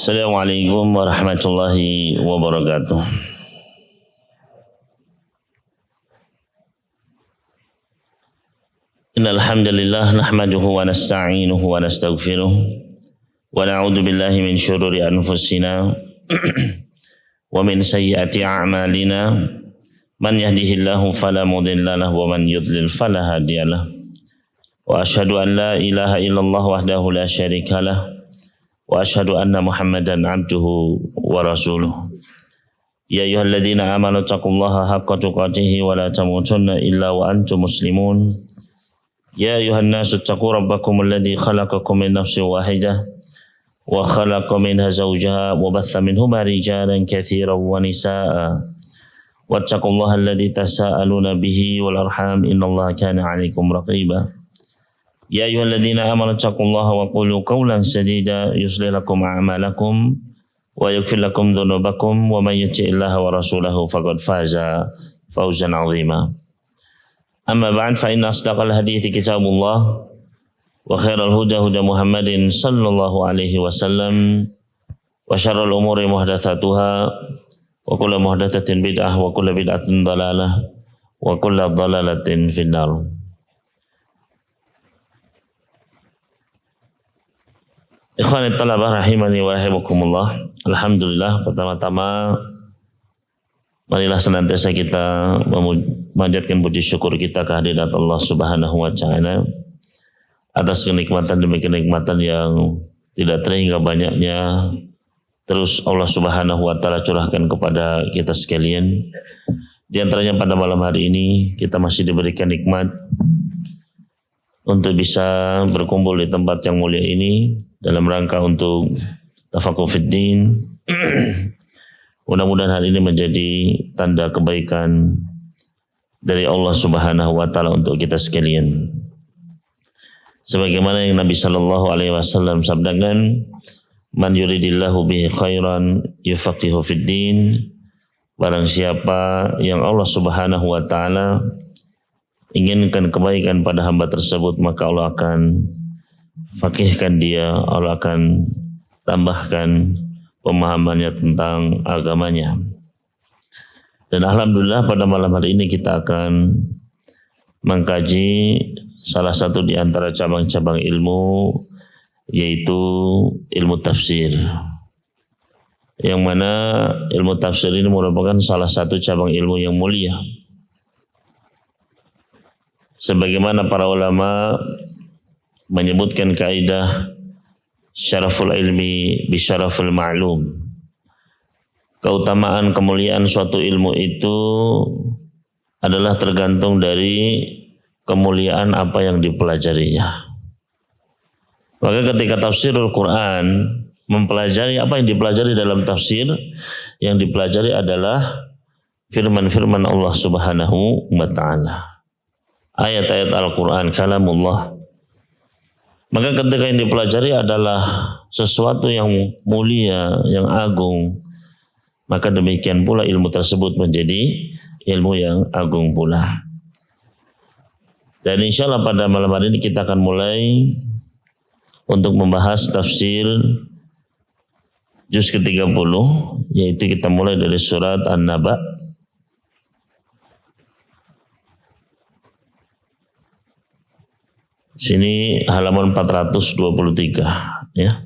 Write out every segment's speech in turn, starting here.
Assalamualaikum warahmatullahi wabarakatuh. Innal hamdalillah nahmaduhu wa nasta'inuhu wa nastaghfiruh wa na'udzu billahi min syururi anfusina wa min sayyiati a'malina man yahdihillahu fala mudilla lahu wa man yudlil fala hadiyalah. Wa asyhadu an la ilaha illallah wahdahu la syarikalah wa asyhadu anna Muhammadan abduhu wa rasuluh. Ya ayyuhalladzina amanu taqullaha haqqa tuqatih wa la tamutunna illa wa antum muslimun. Ya ayuhan nasu taqu rabbakum alladhi khalaqakum min nafsin wahidah wa khalaqa minha zawjaha wa batha minhuma rijalan katsiran wa nisaa'a wattaqullaha alladhi tasaaluna bihi wal arham innallaha kana 'alaikum raqiba. Ya ayyuhalladzina amanu taqullaha wa qulu qawlan sadida yuslih lakum a'malakum wa yaghfir lakum dhunubakum wa may yuti'illaha wa rasulahu faqad faza fawzan 'azima. Amma ba'd fa inna asdaqal hadithi kitabullah wa khairal huda huda Muhammadin sallallahu alaihi wasallam wa syarrul umuri muhdatsatuha wa kullu muhdatsatin bid'ah wa kullu bid'atin dhalalah wa kullu dhalalatin finnar. Ikhwani talabah rahimani wa rahimakumullah. Alhamdulillah, pertama-tama marilah senantiasa kita memanjatkan puji syukur kita kehadirat Allah Subhanahu wa taala atas kenikmatan demi kenikmatan yang tidak terhingga banyaknya terus Allah Subhanahu wa taala curahkan kepada kita sekalian. Di antaranya pada malam hari ini kita masih diberikan nikmat untuk bisa berkumpul di tempat yang mulia ini dalam rangka untuk tafaqquh fid din. Mudah-mudahan hal ini menjadi tanda kebaikan dari Allah Subhanahu wa taala untuk kita sekalian. Sebagaimana yang Nabi sallallahu alaihi wasallam sabdakan, "Man yuridillahu bihi khairan yufaqihu fid din." Barang siapa yang Allah Subhanahu wa taala inginkan kebaikan pada hamba tersebut, maka Allah akan faqihkan dia, Allah akan tambahkan pemahamannya tentang agamanya. Dan alhamdulillah pada malam hari ini kita akan mengkaji salah satu di antara cabang-cabang ilmu, yaitu ilmu tafsir. Yang mana ilmu tafsir ini merupakan salah satu cabang ilmu yang mulia. Sebagaimana para ulama menyebutkan kaidah syaraful ilmi bisyaraful ma'lum. Keutamaan kemuliaan suatu ilmu itu adalah tergantung dari kemuliaan apa yang dipelajarinya. Maka ketika tafsirul Quran, mempelajari apa yang dipelajari dalam tafsir, yang dipelajari adalah firman-firman Allah Subhanahu wa ta'ala. Ayat-ayat Al-Quran, kalamullah. Maka ketika yang dipelajari adalah sesuatu yang mulia, yang agung, maka demikian pula ilmu tersebut menjadi ilmu yang agung pula. Dan insya Allah pada malam hari ini kita akan mulai untuk membahas tafsir juz ke-30, yaitu kita mulai dari surat An-Naba. Sini halaman 423 ya.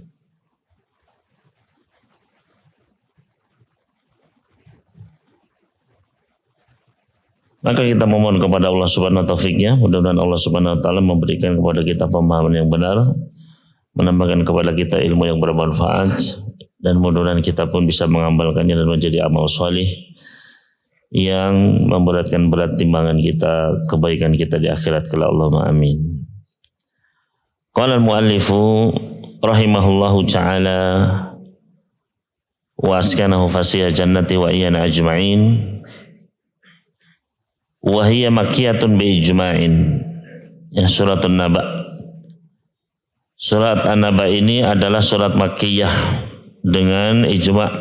Maka kita memohon kepada Allah Subhanahu wa taufiknya, mudah-mudahan Allah Subhanahu wa taala memberikan kepada kita pemahaman yang benar, menambahkan kepada kita ilmu yang bermanfaat, dan mudah-mudahan kita pun bisa mengamalkannya dan menjadi amal salih yang memberatkan berat timbangan kita, kebaikan kita di akhirat kelak. Allahumma amin. Qala al-muallifu rahimahullahu ta'ala wa askanahu fasiyah jannati wa iyana ajma'in wa hiya makkiyatun bi ijma'in. Ya, surat An-Naba. Surat An-Naba ini adalah surat makkiyah dengan ijma',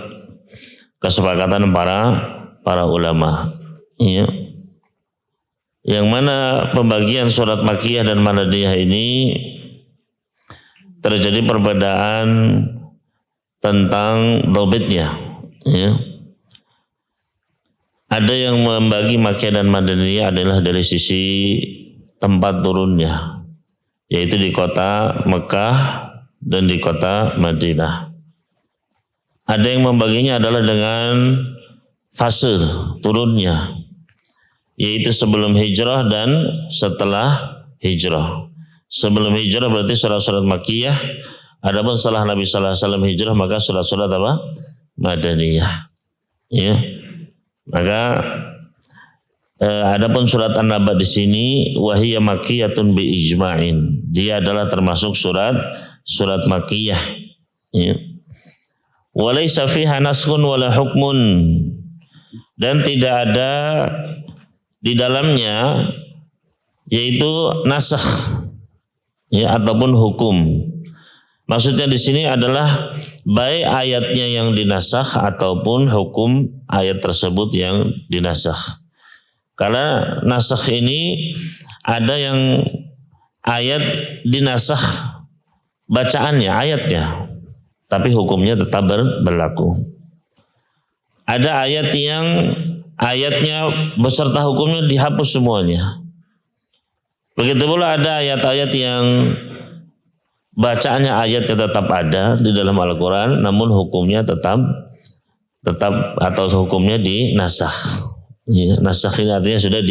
kesepakatan para ulama. Ya. Yang mana pembagian surat makkiyah dan madaniyah ini terjadi perbedaan tentang dobitnya, ya. Ada yang membagi Makkiyah dan Madaniyah adalah dari sisi tempat turunnya, yaitu di kota Mekah dan di kota Madinah. Ada yang membaginya adalah dengan fase turunnya, yaitu sebelum hijrah dan setelah hijrah. Sebelum hijrah berarti surat-surat Makkiyah. Adapun setelah Nabi sallallahu alaihi wasallam hijrah maka surat-surat apa? Madaniyah. Ya. Maka adapun surat An-Naba di sini wahiyya makkiyatun bi ijma'in. Dia adalah termasuk surat Makkiyah. Ya. Walaysa fiha naskhun wala hukmun. Dan tidak ada di dalamnya yaitu nasakh, ya, ataupun hukum. Maksudnya di sini adalah baik ayatnya yang dinasakh ataupun hukum ayat tersebut yang dinasakh. Karena nasakh ini ada yang ayat dinasakh bacaannya, ayatnya, tapi hukumnya tetap berlaku. Ada ayat yang ayatnya beserta hukumnya dihapus semuanya. Begitu pula ada ayat-ayat yang bacaannya ayatnya tetap ada di dalam Al-Quran, namun hukumnya tetap atau hukumnya dinasakh. Ya, nasakh ini artinya sudah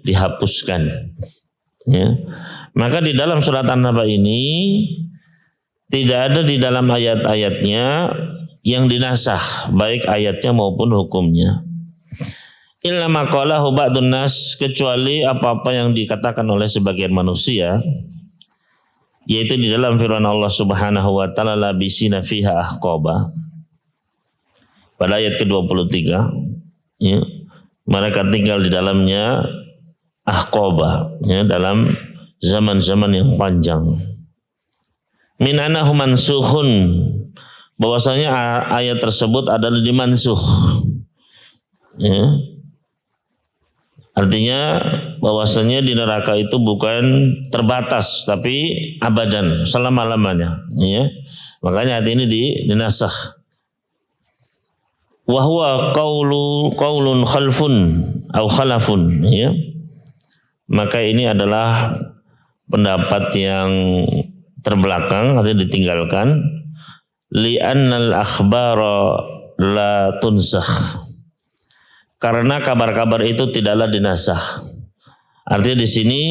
dihapuskan. Ya. Maka di dalam surat An-Naba ini tidak ada di dalam ayat-ayatnya yang dinasakh, baik ayatnya maupun hukumnya. Illa maqalahu ba'dun nas, kecuali apa-apa yang dikatakan oleh sebagian manusia, yaitu di dalam firman Allah Subhanahu wa taala labisina fiha ahqaba. Pada ayat ke-23, ya, mereka tinggal di dalamnya ahqaba, ya, dalam zaman-zaman yang panjang. Min anahu mansukhun, bahwasanya ayat tersebut adalah dimansuh. Ya. Artinya bahwasanya di neraka itu bukan terbatas tapi abadan, selama-lamanya, ya. Makanya ayat ini dinasakh. Wa huwa qaulun khalfun au khalafun, ya. Maka ini adalah pendapat yang terbelakang atau ditinggalkan. Li'annal akhbara la tunsakh, karena kabar-kabar itu tidaklah dinasakh. Artinya di sini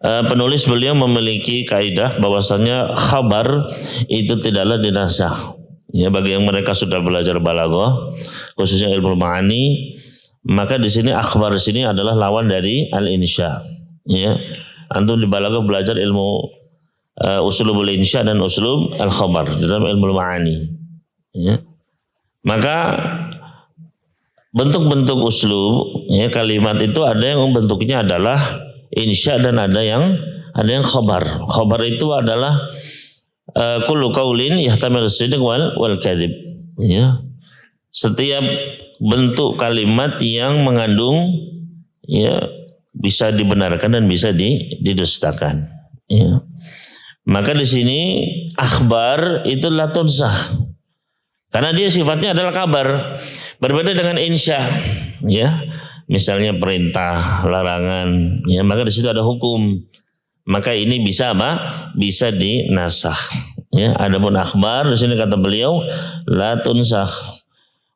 penulis beliau memiliki kaidah bahwasanya khabar itu tidaklah dinasakh. Ya, bagi yang mereka sudah belajar balaghah, khususnya ilmu ma'ani, maka di sini akhbar di sini adalah lawan dari al-insya. Ya, antum di balaghah belajar ilmu uslubul insya dan uslub al-khabar dalam ilmu ma'ani. Ya. Maka bentuk-bentuk uslub, ya, kalimat itu ada yang bentuknya adalah insya dan ada yang khabar. Khabar itu adalah kullu qaulin yahtamil sidq wal kadhib, ya. Setiap bentuk kalimat yang mengandung, ya, bisa dibenarkan dan bisa didustakan, ya. Maka di sini akhbar itu la tunsakh, karena dia sifatnya adalah kabar. Berbeda dengan insya, ya. Misalnya perintah, larangan, ya, maka di situ ada hukum. Maka ini bisa apa? Bisa dinasakh. Ya, adapun akhbar di sini kata beliau la tunsakh.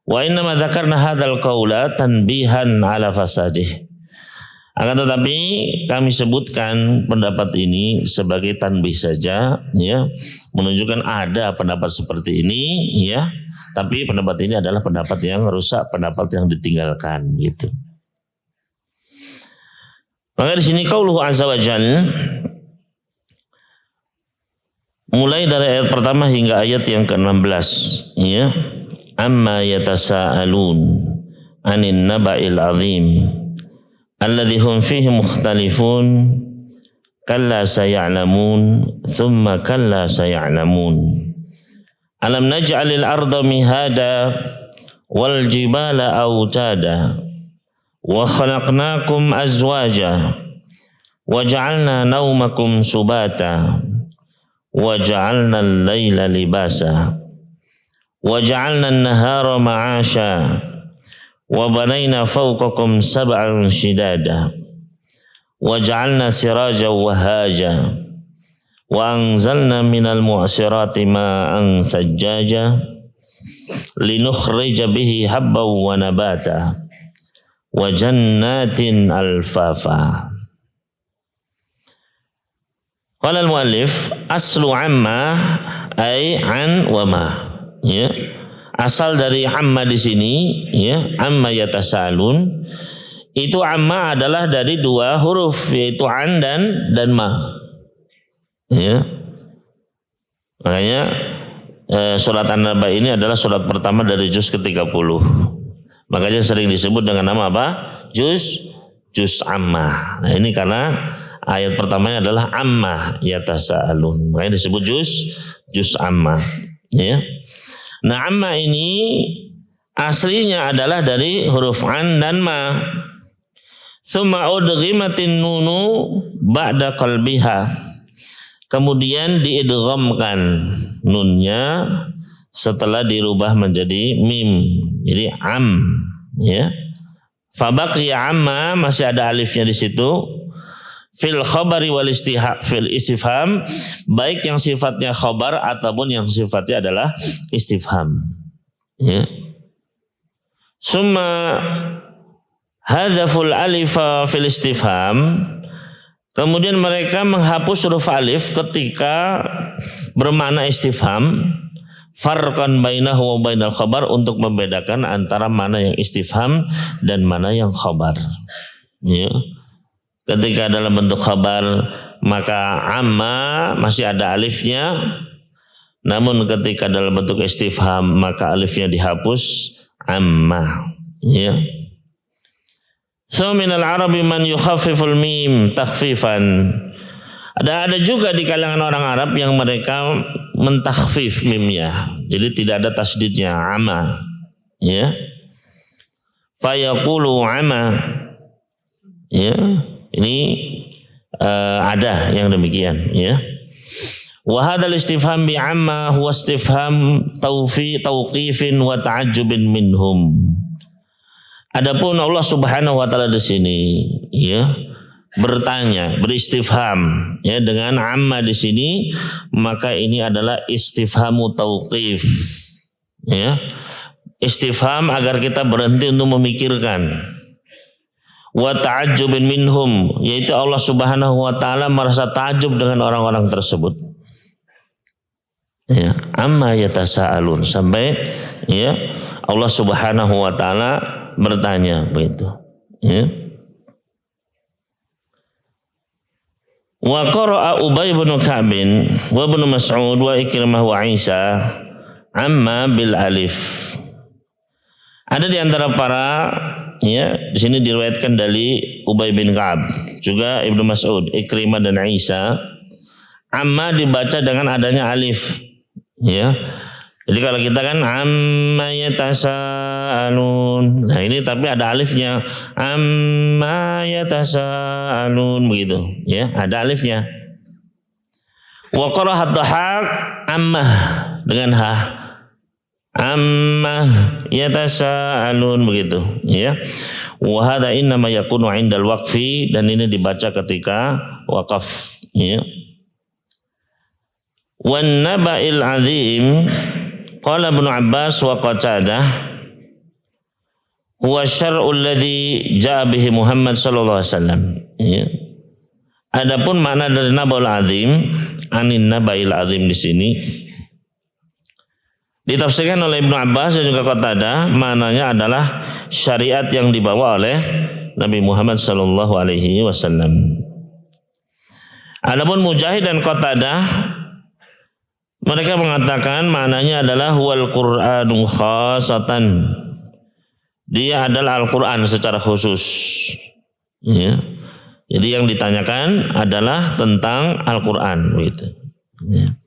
Wa inna ma dzakarna hadzal qaula tanbihan ala fasadih. Akan tetapi kami sebutkan pendapat ini sebagai tanbih saja, ya, menunjukkan ada pendapat seperti ini, ya. Tapi pendapat ini adalah pendapat yang rusak, pendapat yang ditinggalkan, gitu. Maka di sini qauluhu azza wa jalla, mulai dari ayat pertama hingga ayat yang ke-16, ya. Amma yatasaalun anin naba'il azim alladzi hum fihi mukhtalifun kalla saya'lamun thumma kalla saya'lamun alam naj'alil arda mihada wal jibala autada wa khalaqnakum azwaja wa ja'alna naumakum subata wa ja'alna al-laila libasa wa ja'alna an-nahara ma'asha wa banayna fawqakum sab'an shidada wa ja'alna sirajan wahaja wa anzalna minal mu'sirati ma'an sajjaja linukhrija bihi habban wa nabata wa jannatin alfafa. Qala al-muallif aslu amma ay an wa ma, ya. Asal dari amma di sini, ya, amma yatasalun, itu amma adalah dari dua huruf, yaitu an dan ma. Ya. Makanya surat An-Naba ini adalah surat pertama dari juz ke-30. Makanya sering disebut dengan nama apa? Juz amma. Nah, ini karena ayat pertamanya adalah amma yatasaalun. Makanya disebut juz amma, ya. Nah, amma ini aslinya adalah dari huruf an dan ma. Tsumma udghimatin nunu ba'da qalbiha. Kemudian diidghamkan nunnya setelah dirubah menjadi mim. Jadi am, ya. Fabaqiya amma, masih ada alifnya di situ. Fil khabari wal fil istifham, baik yang sifatnya khabar ataupun yang sifatnya adalah istifham, ya. Summa hadzaful alifa fil istifham, kemudian mereka menghapus huruf alif ketika bermakna istifham, farqan bainahu wa bainal khabar, untuk membedakan antara mana yang istifham dan mana yang khabar, ya. Ketika dalam bentuk khabar maka amma masih ada alifnya, namun ketika dalam bentuk istifham maka alifnya dihapus, amma, ya. So minal arabi man yukhaffiful mim takhfifan. Ada juga di kalangan orang Arab yang mereka mentakhfif mimnya, jadi tidak ada tasdidnya, amma, ya. Fayaqulu amma, ya. Ini ada yang demikian, ya. Wa hadzal istifham bi amma huwa istifham tauqifin wa ta'ajjubin minhum. Adapun Allah Subhanahu wa taala di sini, ya, bertanya, beristifham, ya, dengan amma di sini, maka ini adalah istifhamu tauqif, ya. Istifham agar kita berhenti untuk memikirkan. Wa ta'ajjubin minhum, yaitu Allah Subhanahu wa taala merasa takjub dengan orang-orang tersebut. Ya, amma yatasaalun, sampai, ya, Allah Subhanahu wa taala bertanya begitu, ya. Wa qara'a Ubay bin Ka'b wa Ibnu Mas'ud wa Ikrimah wa Isa amma bil alif. Ada di antara para, ya, di sini diriwayatkan dari Ubay bin Ka'ab, juga Ibnu Mas'ud, Ikrimah dan Isa, amma dibaca dengan adanya alif, ya. Jadi kalau kita kan amma yatasaalun, nah ini tapi ada alifnya, amma yatasaalun, begitu, ya, ada alifnya. Wa qara'a ad-Dhahhak amma dengan ha, amma yatasaalun, begitu, ya. Wa hadza innama yakunu 'indal waqfi, dan ini dibaca ketika waqaf, ya. Wan naba'il 'azim qala Ibnu Abbas wa Qatadah huwa syar'ul ladzi ja'a bihi Muhammad sallallahu alaihi wasallam, ya. Adapun makna dari naba'ul 'azim, anin naba'il 'azim di sini ditafsirkan oleh Ibnu Abbas dan juga Qatadah, maknanya adalah syariat yang dibawa oleh Nabi Muhammad sallallahu alaihi wasallam. Adapun Mujahid dan Qatadah, mereka mengatakan maknanya adalah huwal Qur'anu khasatan, dia adalah Al-Qur'an secara khusus, ya. Jadi yang ditanyakan adalah tentang Al-Qur'an, begitu, ya.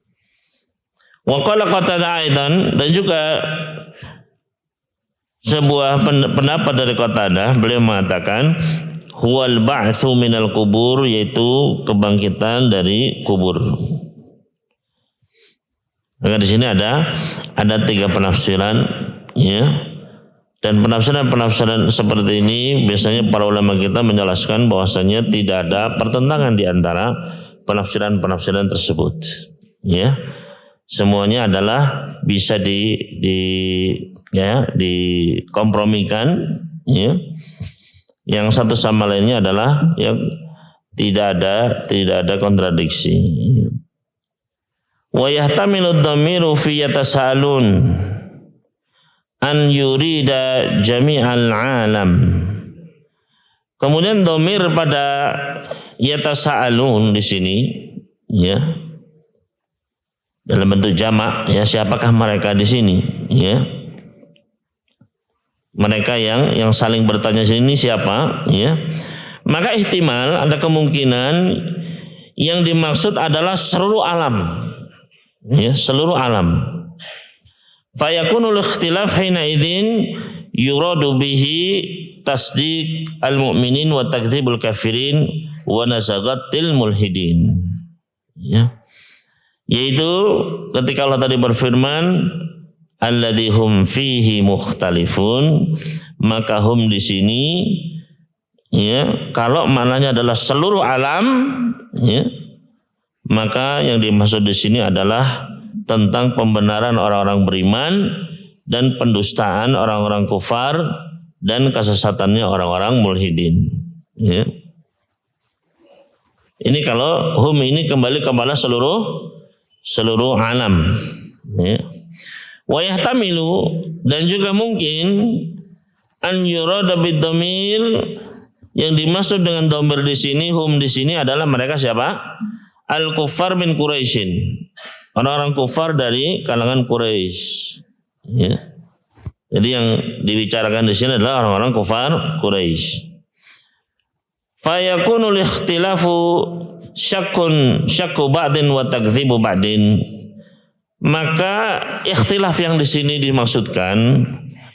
Wa qala Qatadah aidan, dan juga sebuah pendapat dari Qatadah, beliau mengatakan huwal ba'tsu minal kubur, yaitu kebangkitan dari kubur. Maka di sini ada 3 penafsiran, ya. Dan penafsiran seperti ini biasanya para ulama kita menjelaskan bahwasanya tidak ada pertentangan di antara penafsiran tersebut. Ya. Semuanya adalah bisa dikompromikan, ya. Yang satu sama lainnya adalah yang tidak ada kontradiksi. Wa yahtamilu dhamiru fi yatasalun an yurida jami'al alam. Kemudian dhamir pada yatasaalun di sini, ya, dalam bentuk jamak, ya, siapakah mereka di sini, ya? Mereka yang saling bertanya sini siapa, ya? Maka ihtimal ada kemungkinan yang dimaksud adalah seluruh alam, ya, seluruh alam. Fayakunul ikhtilaf hina idzin yuradu bihi tasdiq al-mu'minin wa takdzibul kafirin wa nazagatil mulhidin. Ya. Yaitu ketika Allah tadi berfirman alladzi hum fihi mukhtalifun, maka hum di sini, ya, kalau maknanya adalah seluruh alam, ya, maka yang dimaksud di sini adalah tentang pembenaran orang-orang beriman dan pendustaan orang-orang kufar dan kesesatannya orang-orang mulhidin. Ya. Ini kalau hum ini kembali kepada seluruh alam. Ya. Wa yahtamilu, dan juga mungkin an yurada bid-dhamir, yang dimaksud dengan dhamir di sini, hum di sini adalah mereka siapa? Al-kuffar min Quraisyin. Orang-orang kufar dari kalangan Quraisy. Ya. Jadi yang dibicarakan di sini adalah orang-orang kufar Quraisy. Fayakunul ikhtilafu syakku ba'din wa takdzibu ba'din. Maka ikhtilaf yang di sini dimaksudkan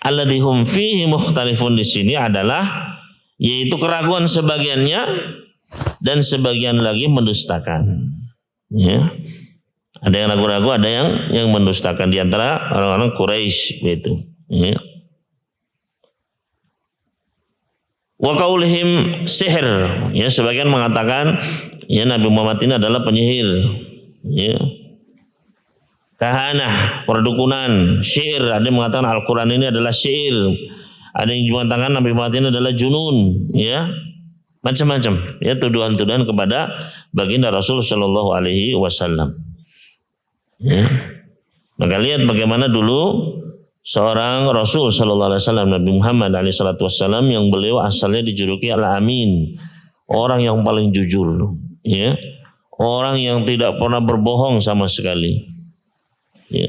alladzi hum fihi mukhtalifun di sini adalah yaitu keraguan sebagiannya dan sebagian lagi mendustakan. Ya. Ada yang ragu-ragu, ada yang mendustakan di antara orang-orang Quraisy begitu. Ya. Wa qaulihim sihir, ya, sebagian mengatakan ya Nabi Muhammad ini adalah penyihir. Ya. Kahanah, perdukunan, syair, ada yang mengatakan Al-Qur'an ini adalah syair. Ada yang mengatakan Nabi Muhammad ini adalah junun, ya. Macam-macam, ya, tuduhan-tuduhan kepada baginda Rasul sallallahu alaihi wasallam. Ya. Maka lihat bagaimana dulu seorang Rasul sallallahu alaihi wasallam, Nabi Muhammad alaihi salatu wasallam, yang beliau asalnya dijuluki Al-Amin, orang yang paling jujur, ya. Orang yang tidak pernah berbohong sama sekali. Ya.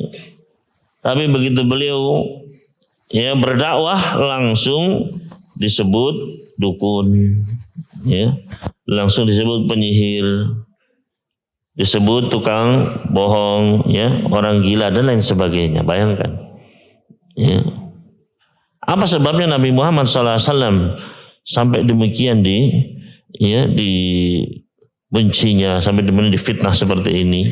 Tapi begitu beliau, ya, berdakwah langsung disebut dukun, ya. Langsung disebut penyihir, disebut tukang bohong, ya, orang gila dan lain sebagainya. Bayangkan, ya. Apa sebabnya Nabi Muhammad SAW sampai demikian dibencinya, sampai demikian difitnah seperti ini,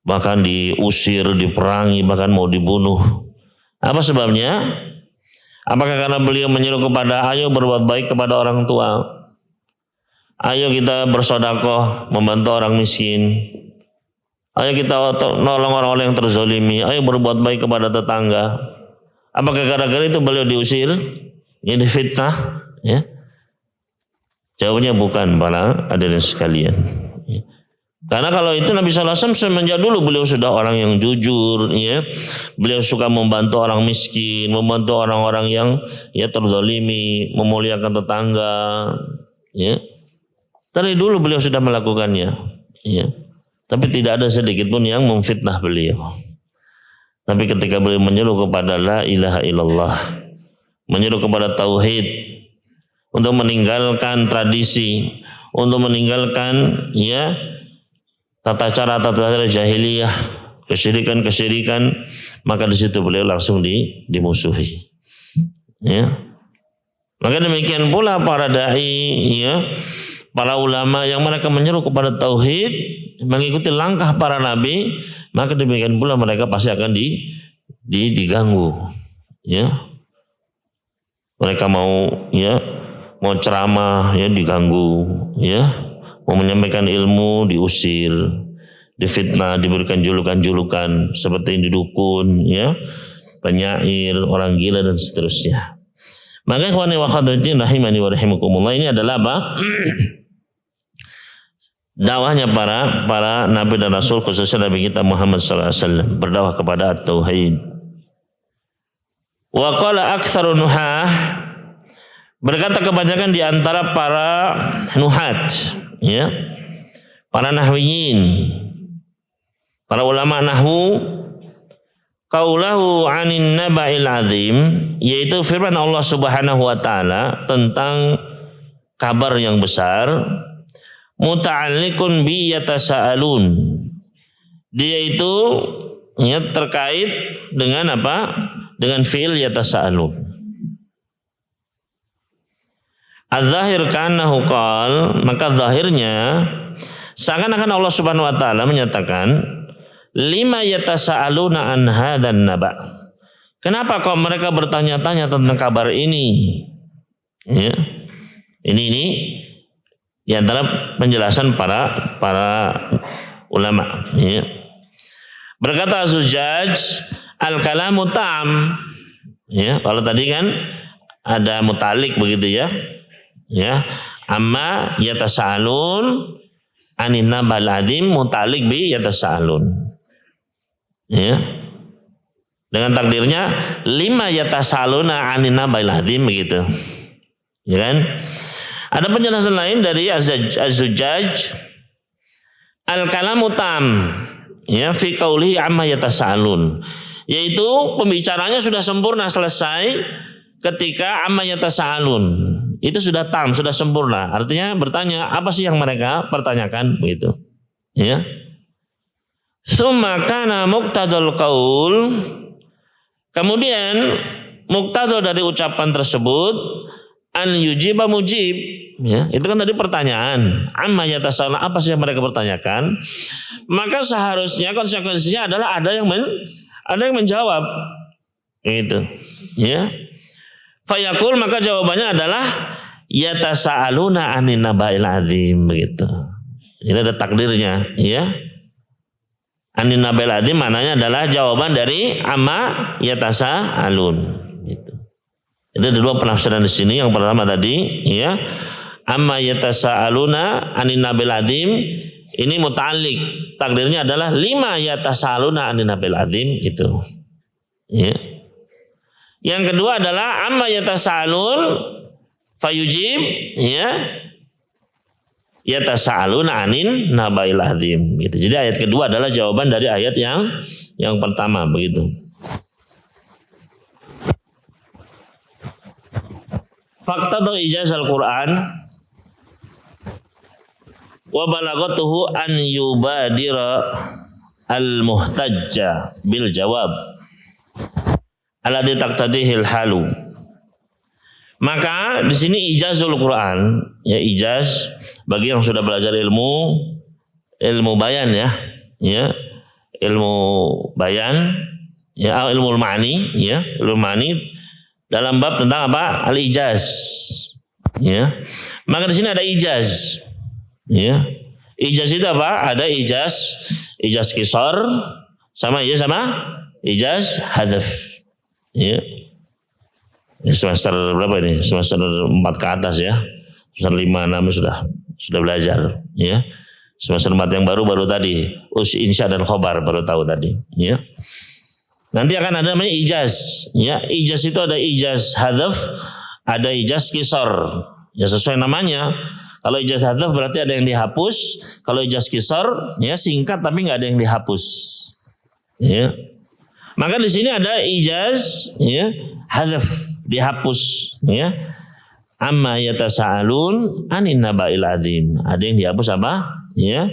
bahkan diusir, diperangi, bahkan mau dibunuh. Apa sebabnya? Apakah karena beliau menyuruh kepada ayo berbuat baik kepada orang tua, ayo kita bersedekah membantu orang miskin, ayo kita nolong orang-orang yang terzolimi, ayo berbuat baik kepada tetangga? Apakah gara-gara itu beliau diusir, ya, difitnah? Ya. Jawabnya bukan, para hadirin sekalian. Ya. Karena kalau itu Nabi SAW semenjak dulu beliau sudah orang yang jujur, ya. Beliau suka membantu orang miskin, membantu orang-orang yang, ya, terzolimi, memuliakan tetangga, ya. Dari dulu beliau sudah melakukannya, ya. Tapi tidak ada sedikit pun yang memfitnah beliau. Tapi ketika beliau menyuruh kepada la ilaha illallah, menyuruh kepada tauhid, untuk meninggalkan tradisi, untuk meninggalkan, ya, tata cara jahiliyah, kesyirikan, maka di situ beliau langsung dimusuhi. Ya. Maka demikian pula para dai, ya, para ulama yang mereka menyeru kepada tauhid, mengikuti langkah para nabi, maka demikian pula mereka pasti akan diganggu, ya. Mereka mau ceramah, ya, diganggu, ya. Mau menyampaikan ilmu diusir, difitnah, diberikan julukan-julukan seperti dukun, ya, penyair, orang gila dan seterusnya. Maka ikhwani wa akhwati rahimani wa rahimakumullah, ini adalah apa? Dakwahnya para nabi dan rasul, khususnya Nabi kita Muhammad sallallahu alaihi wasallam, berdakwah kepada at-tauhid. Wa qala aktsarun nuhah, berkata kebanyakan di antara para nuhat, ya, para nahwiyin, para ulama nahwu, qaulahu 'anin naba'il 'azim, yaitu firman Allah Subhanahu wa taala tentang kabar yang besar, muta'alliqun bi yatasaalun. Dia itu, ya, terkait dengan apa? Dengan fi'il yatasaalun. Az-zahir kanahu qal, maka zahirnya seakan-akan Allah Subhanahu wa taala menyatakan, lima yatasaaluna an hadan naba. Kenapa kok mereka bertanya-tanya tentang kabar ini? Ya. Ini di antara penjelasan para ulama, ya. Berkata Az-Zujjaj, al-kalamu tam, ya, kalau tadi kan ada mutalik begitu, ya. Ya, amma yatasaalun anin nabal adim, mutalik bi yatasaalun. Ya. Dengan takdirnya lima yatasaaluna anin nabal adim begitu. Ya kan? Ada penjelasan lain dari Az-Zujjaj, al-kalamu tam, ya, fi qaulihi amma yatasaalun, yaitu pembicaranya sudah sempurna, selesai ketika amma yatasaalun. Itu sudah tam, sudah sempurna. Artinya bertanya apa sih yang mereka pertanyakan begitu. Ya. Tsumma kana muqtadul qaul, kemudian muqtadha dari ucapan tersebut an yujiba mujib, ya. Itu kan tadi pertanyaan, amma yatasaalun, apa sih yang mereka pertanyakan? Maka seharusnya konsekuensinya adalah ada yang menjawab. Gitu. Ya. Fayaqul, maka jawabannya adalah yatasaaluna anin naba'il azim begitu. Ini ada takdirnya, ya. Anin naba'il azim maknanya adalah jawaban dari amma yatasaalun gitu. Itu ada dua penafsiran di sini. Yang pertama tadi, ya, amma yatasaaluna anin naba'il azim, ini muta'alliq, takdirnya adalah lima yatasaaluna anin naba'il azim itu. Ya. Yang kedua adalah amma yatasaalun fayujib, ya, yatasaaluna anin naba'il azim gitu. Jadi ayat kedua adalah jawaban dari ayat yang pertama begitu. Faqtadu ijaz al-Qur'an wa balagatuhu an yubadira al-muhtajja bil jawab alladzi taqtadihil halu. Maka di sini ijazul Quran, ya, ijaz bagi yang sudah belajar ilmu bayan, ya, ilmu bayan, ya, ilmu ma'ani, ya, ilmu ma'ani dalam bab tentang apa? Al-ijaz, ya. Maka di sini ada ijaz, ya. Ijaz itu apa? Ada ijaz qisar sama ijaz hadaf. Ya. Semester berapa ini? Semester 4 ke atas, ya. Semester 5, 6 sudah belajar, ya. Semester 4 yang baru tadi, insya dan khobar baru tahu tadi, ya. Nanti akan ada namanya ijaz, ya. Ijaz itu ada ijaz hadaf, ada ijaz qisar. Ya, sesuai namanya. Kalau ijaz hadaf berarti ada yang dihapus, kalau ijaz qisar, ya, singkat tapi nggak ada yang dihapus. Ya. Maka di sini ada ijaz, ya, hadaf, dihapus, ya. Amma yatasaalun anin naba'il azim. Ada yang dihapus apa? Ya.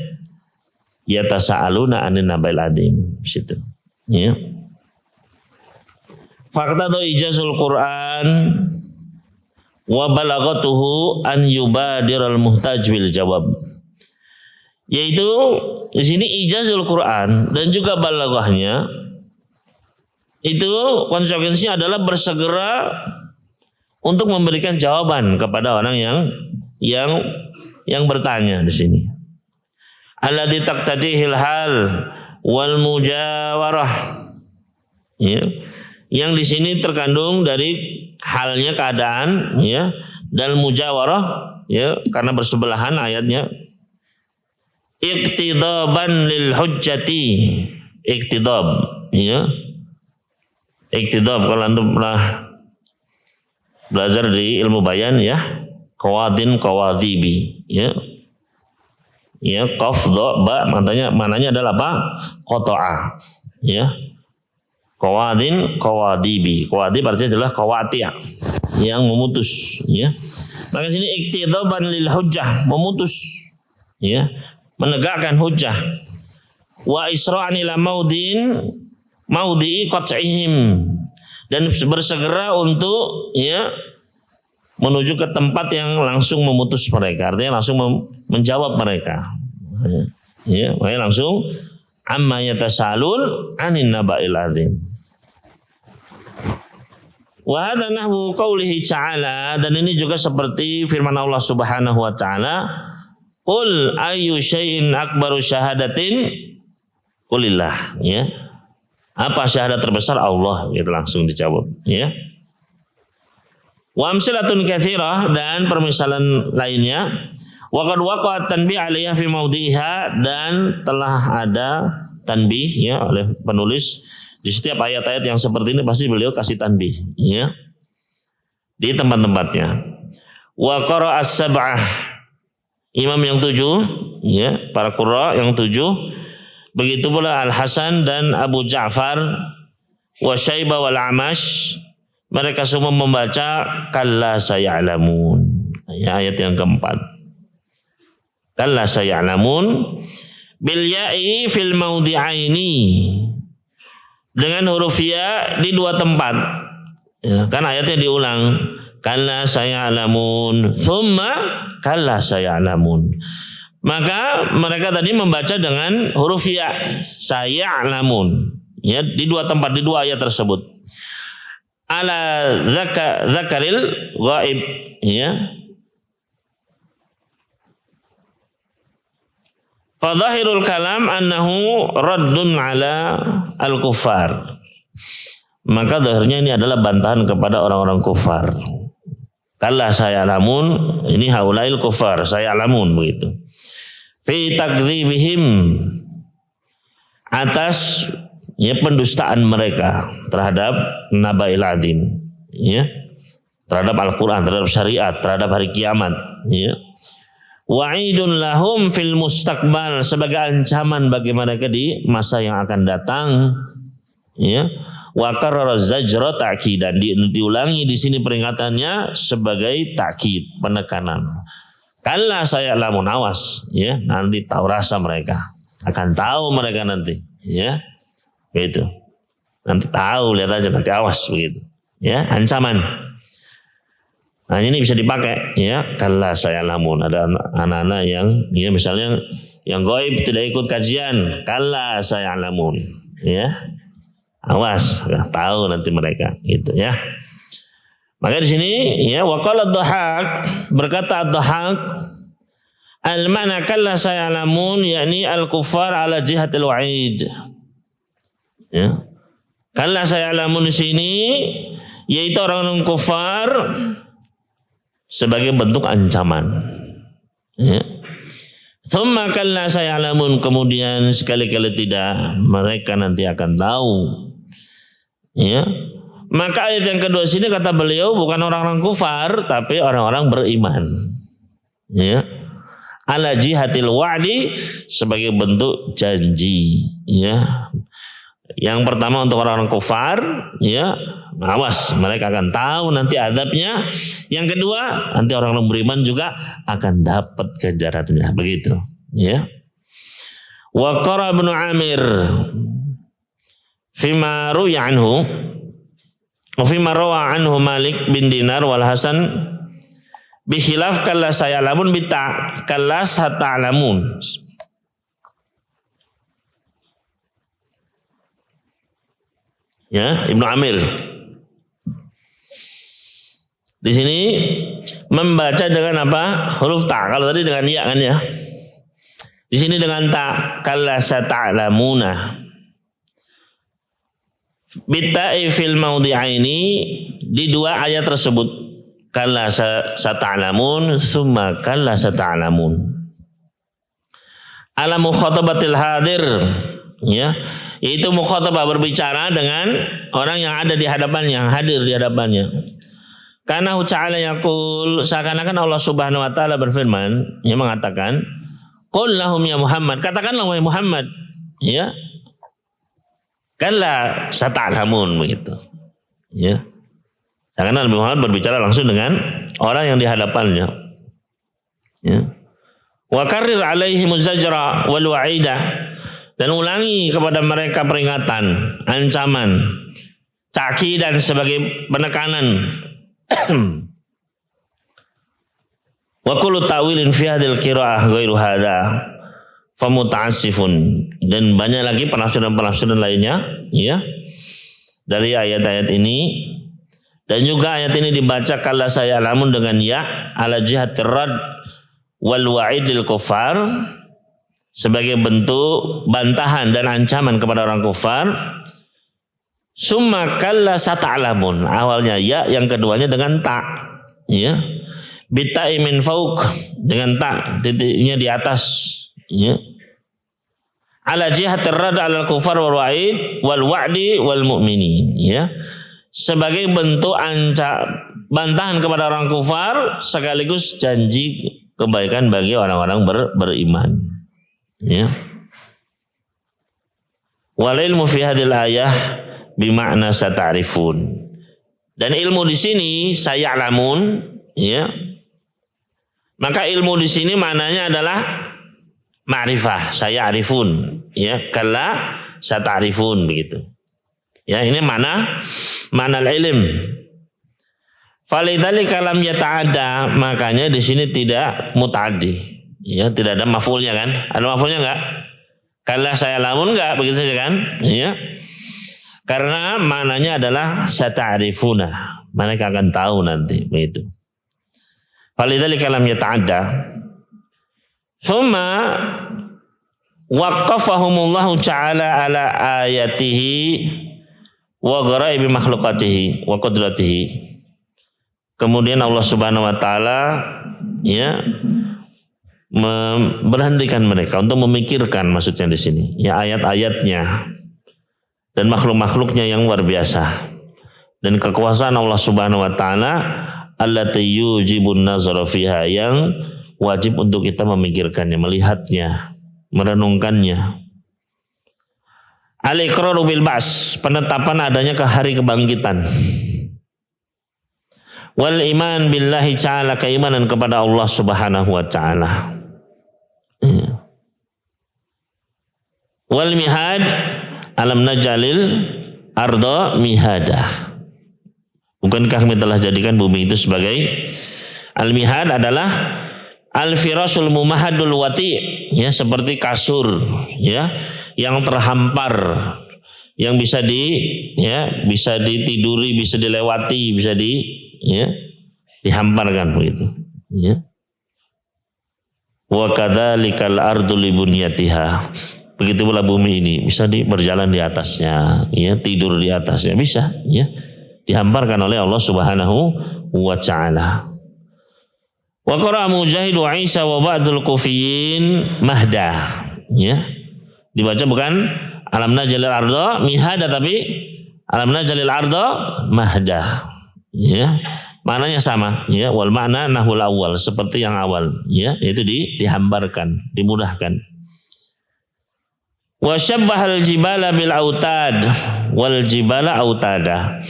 Yatasaaluna anin naba'il azim. Situ. Ya. Faqtadu ijazul Quran wa balagatuhu an yubadiral muhtaj bil jawab. Yaitu di sini ijazul Quran dan juga balaghahnya itu konsekuensinya adalah bersegera untuk memberikan jawaban kepada orang yang bertanya di sini. Alladzi taqtadihil hal wal mujawarah. Ya. Yang di sini terkandung dari halnya keadaan ya dan mujawarah ya karena bersebelahan ayatnya. Iqtidaban lil hujjati. Iqtidab ya. Iqtidab kalau antum pernah belajar di ilmu bayan ya, qawadin qawadibi ya. Ya, qaf dha ba mananya adalah apa? Qata'a ya. Qawadin qawadibi. Qawadib artinya adalah qawati' yang memutus ya. Maka sini iqtidaban lil hujjah, memutus ya, menegakkan hujjah. Wa isra'an ila maudhi'i qat'ihim, dan bersegera untuk ya menuju ke tempat yang langsung memutus mereka, artinya langsung menjawab mereka. Ya, makanya langsung amma yatasalun anin naba'il azim. Wa hadza nahwu qaulihi ta'ala, dan ini juga seperti firman Allah Subhanahu wa taala, qul ayyu syai'in akbaru syahadatin qulillah ya. Apa syahadat terbesar? Allah, gitu langsung dijawab ya. Wa amsalatun katsirah, dan permisalan lainnya. Wa qad waqa'at tanbih 'alaiha fi maudhi'iha, dan telah ada tanbih ya oleh penulis di setiap ayat-ayat yang seperti ini pasti beliau kasih tanbih ya di tempat-tempatnya. Wa qara'a as-sab'ah, imam yang 7 ya, para qurra yang 7, begitu pula Al-Hasan dan Abu Ja'far wa Syaibah wal Amash, mereka semua membaca kalla saya'lamun ya, ayat yang keempat. Kalla saya'lamun bil ya'i fil maudhi'aini, dengan huruf ya di dua tempat ya, kan ayatnya diulang, kalla saya'lamun thumma kalla saya'lamun. Maka mereka tadi membaca dengan huruf ya, saya'lamun ya, di dua tempat, di dua ayat tersebut. Ala zakaril ghaib ya. Fadhahirul kalam annahu raddun ala al-kuffar. Maka zahirnya ini adalah bantahan kepada orang-orang kufar. Kalla saya'lamun, ini haulail kufar, saya'lamun begitu. Fi takdzibihim, atas ya pendustaan mereka terhadap naba'il azim ya, terhadap Al-Qur'an, terhadap syariat, terhadap hari kiamat ya. Wa'idun lahum fil mustaqbal, sebagai ancaman bagi mereka di masa yang akan datang ya. Wa qarrara zajra ta'kidan, diulangi di sini peringatannya sebagai takkid, penekanan. Kalla saya'lamun, awas ya, nanti tahu rasa mereka, akan tahu mereka nanti ya. Begitu. Nanti tahu, lihat aja nanti, awas begitu. Ya, ancaman. Nah, ini bisa dipakai ya, kalla saya'lamun. Ada anak-anak yang ya misalnya yang gaib tidak ikut kajian, kalla saya'lamun ya. Awas, tahu nanti mereka gitu ya. Maka di sini ya, waqala ad-Dhahhak, berkata ad-Dhahhak, al-ma'na kalla saya'lamun yakni al-kuffar ala jihatil wa'id. Ya. Kalla saya'lamun di sini yaitu orang-orang kufar sebagai bentuk ancaman. Ya. Thumma kalla saya'lamun, kemudian sekali-kali tidak, mereka nanti akan tahu. Ya. Maka ayat yang kedua sini kata beliau bukan orang-orang kufar tapi orang-orang beriman. Ya. Ala jihatil wa'di, sebagai bentuk janji ya. Yang pertama untuk orang-orang kufar ya, awas mereka akan tahu nanti adabnya. Yang kedua nanti orang-orang beriman juga akan dapat ganjarannya, begitu ya. Wa qara Ibnu Amir fima ruya anhu wa fima rawa anhu Malik bin Dinar wal Hasan bi khilaf kalla sayalamun bita kalla sata'lamun. Ya, Ibnu Amir. Di sini membaca dengan apa? Huruf ta. Kalau tadi dengan ya kan ya. Di sini dengan ta. Kalla sata'lamuna. Bitta'i fil mawdi'aini, di dua ayat tersebut. Kalla sata'lamun, summa kalla sata'lamun. Ala mukhatabatil hadir, ya, itu mukhatabah berbicara dengan orang yang ada di hadapannya, yang hadir di hadapannya. Karena ta'ala yaqul, seakan-akan Allah Subhanahu wa taala berfirman, yang mengatakan, qul lahum ya Muhammad, katakanlah wahai Muhammad, ya. Kalla sata'lamun, begitu. Ya. Karena Nabi Muhammad berbicara langsung dengan orang yang di hadapannya. Ya. Wa karrir alaihim zajra wal wa'ida, dan ulangi kepada mereka peringatan, ancaman, ta'kidan sebagai penekanan. Wa kullu ta'wilin fi hadhil qira'ah ghairu hadza famuta'assifun, dan banyak lagi penafsiran-penafsiran lainnya, ya, dari ayat-ayat ini. Dan juga ayat ini dibaca kala saya alamun dengan ya ala jihatir rad wal wa'idil kufar, sebagai bentuk bantahan dan ancaman kepada orang kufar. Summa kalla sata'lamun, awalnya ya, yang keduanya dengan ta, ya. Bitta'i min fauq, dengan ta, titiknya di atas, ya. Ala jihatir rad alal kufar wal wa'id wal wa'di wal mu'minin, ya. Sebagai bentuk bantahan kepada orang kufar sekaligus janji kebaikan bagi orang-orang beriman. Ya. Wal ilmu fi hadhil ayah bimakna sata'rifun. Dan ilmu di sini saya'lamun, ya. Maka ilmu di sini maknanya adalah ma'rifah, saya'rifun, ya, kalla sata'rifun, begitu. Ya, ini mana ilm. Falidzalika lam yata'adda, makanya di sini tidak muta'addi. Ya, tidak ada maf'ulnya kan? Ada maf'ulnya enggak? Kalla saya lamun enggak, begitu saja kan? Ya. Karena maknanya adalah sata'rifuna. Mereka akan tahu nanti, begitu. Falidzalika lam yata'adda. Tsumma waqqafahumullahu ta'ala ala ayatihi wa ghara'ibi makhluqatihi wa qudratihi. Kemudian Allah Subhanahu wa taala, ya, berhentikan mereka untuk memikirkan, maksudnya di sini, ya, ayat-ayatnya dan makhluk-makhluknya yang luar biasa, dan kekuasaan Allah Subhanahu wa taala allati yujibun nazara fiha, yang wajib untuk kita memikirkannya, melihatnya, merenungkannya. Al-iqraru bil ba's, penetapan adanya ke hari kebangkitan. Wal iman billahi ta'ala, keimanan kepada Allah Subhanahu wa taala. Wal mihad, alam najalil arda mihada. Bukankah kami telah jadikan bumi itu sebagai, al-mihad adalah al-firasul mumahadul wati, ya, seperti kasur, ya, yang terhampar, yang bisa bisa ditiduri, bisa dilewati, bisa dihamparkan, begitu, ya. Wa kadzalikal ardu libunyatiha, begitu pula bumi ini bisa berjalan di atasnya, ya, tidur di atasnya, bisa, ya, dihamparkan oleh Allah Subhanahu wa taala. Wa qara Mujahid wa Isa wa ba'dul kufiyin mahda, ya. Dibaca bukan alam najalil arda mihada, tapi alam najalil arda mahda, ya. Maknanya sama, ya, wal makna nahul awal, seperti yang awal, ya, yaitu dihamparkan, dimudahkan. Wa syabbahal jibala bil autad wal jibala autada.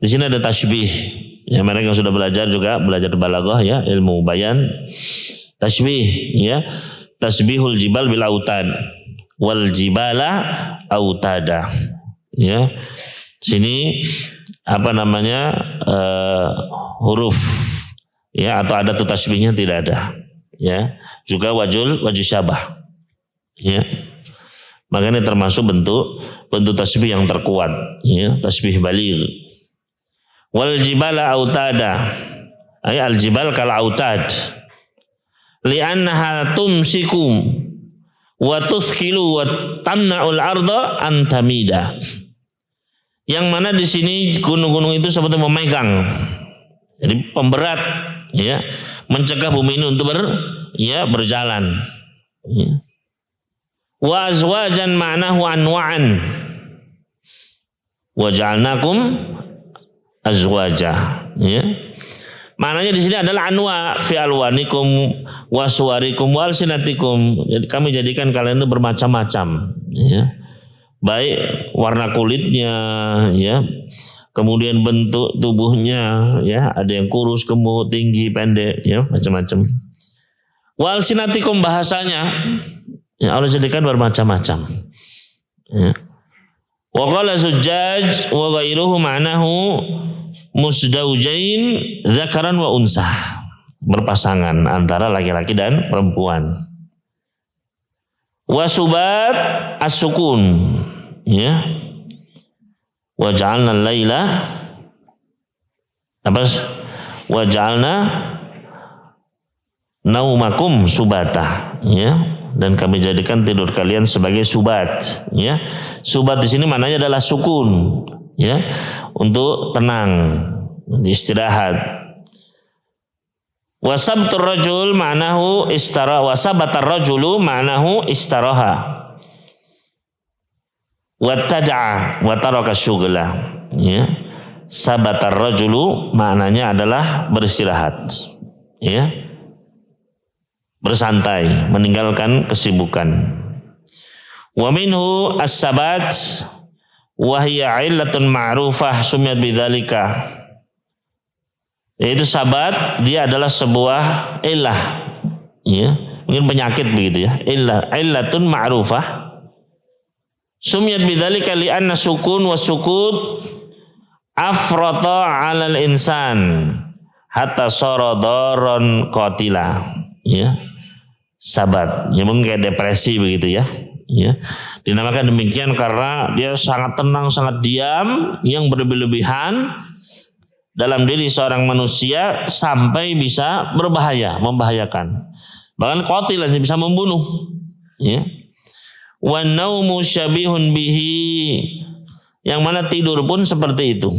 Di sini ada tasbih. Ya, mereka yang sudah belajar balaghah, ya, ilmu bayan, tasbih, ya, tasbihul jibal bil autad wal jibala autada, ya. Sini huruf, ya, atau ada tasbihnya tidak ada, ya. Juga wajul syabah, ya. Makanya termasuk bentuk tasbih yang terkuat, ya, tasbih baligh. Wal jibala autada, ay al jibal kal autad, li'annaha tumsiku wa tuthkilu wa tamna'ul arda an tamida. Yang mana di sini gunung-gunung itu seperti memegang, jadi pemberat, ya, mencegah bumi ini untuk berjalan. Ya. Wa azwajan ma'nahu anwa'an wa ja'alnakum azwaja, ya. Maknanya di sini adalah anwa fi alwanikum wa suwarikum wa alsinatikum. Jadi kami jadikan kalian itu bermacam-macam, ya. Baik warna kulitnya, ya, kemudian bentuk tubuhnya, ya, ada yang kurus, gemuk, tinggi, pendek, ya, macam-macam. Wa alsinatikum bahasanya, ya, Allah jadikan bermacam-macam. Ya. Wa qala Zujjaj wa ghairuhu ma'nahu musdaujain dzakaran wa unsah, berpasangan antara laki-laki dan perempuan. Wa subat as-sukun, ya. Wa ja'alna al-laila wa ja'alna naumakum subata, ya, dan kami jadikan tidur kalian sebagai subat, ya. Subat di sini maknanya adalah sukun, ya, untuk tenang, istirahat. Wasabtur rajul ma'nahu istara, wasabatar rajulu ma'nahu istaraha. Wattaja'a wa taraka syughla, ya. Sabatar rajulu maknanya adalah beristirahat, ya, bersantai, meninggalkan kesibukan. Wa minhu as-sabat wa hiya 'illatun ma'rufah sumiyat bidzalika. Yaitu sabat, dia adalah sebuah illah, ya, mungkin penyakit begitu, ya. Illatun ma'rufah sumiyat bidzalika li'anna sukun wa sukut afrata 'alal insan hatta sara daron qatila, ya. Sabat, ya, mungkin kayak depresi begitu, ya. Ya, dinamakan demikian karena dia sangat tenang, sangat diam, yang berlebihan dalam diri seorang manusia sampai bisa berbahaya, membahayakan. Bahkan qatilan, bisa membunuh, ya. Wa naumu syabihun bihi, yang mana tidur pun seperti itu,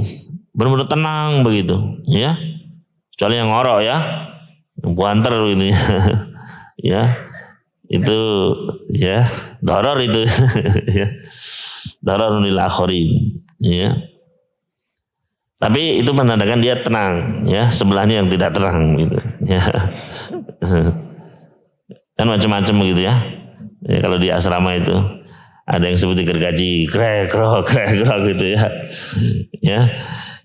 benar-benar tenang begitu, ya. Kecuali yang ngorok, ya, yang buanter gitu, ya. Itu, ya, darar itu, ya. Dararun lil akhirin, ya. Tapi itu menandakan dia tenang, ya, sebelahnya yang tidak tenang gitu, ya. Kan macam-macam begitu, ya. Ya, kalau di asrama itu ada yang seperti gergaji, krek gitu, ya. Ya.